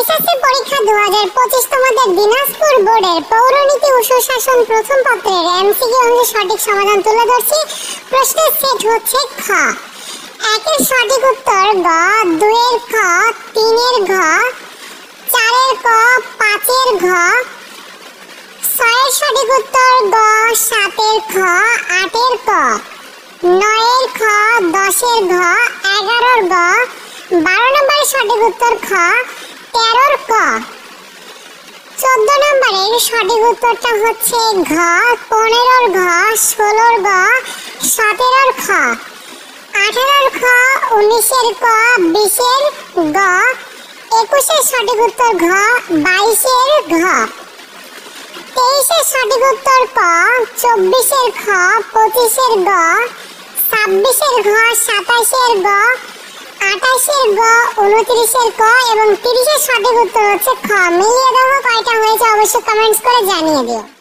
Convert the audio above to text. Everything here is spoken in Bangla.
এসএসসি পরীক্ষা 2025 তোমাদের দিনাজপুর বোর্ডের পৌরনীতি ও সুশাসন প্রথম পত্রের এমসিকিউ অংশের সঠিক সমাধান তুলে ধরছি। প্রশ্নের সেট হচ্ছে খ। 1 এর সঠিক উত্তর গ, 2 এর খ, 3 এর ঘ, 4 এর ক, 5 এর ঘ, 6 এর সঠিক উত্তর গ, 7 এর খ, 8 এর ক, 9 এর খ, 10 এর ঘ, 11 এর গ, 12 নম্বরের সঠিক উত্তর খ, 13 এর ক। 14 নম্বরের সঠিক উত্তরটা হচ্ছে ঘ, 15 এর ঘ, 16 এর গ, 17 এর খ, 18 এর খ, 19 এর ক, 20 এর গ, 21 এর সঠিক উত্তর ঘ, 22 এর ঘ, 23 এর সঠিক উত্তর ক, 24 এর খ, 25 এর গ, 26 এর ঘ, 27 এর গ, 28 এর গ, 29 এর ক এবং 30 এর সঠিক উত্তর হচ্ছে খ। মিলিয়ে দেখো কয়টা হয়েছে অবশ্যই কমেন্টস করে জানিয়ে দিও।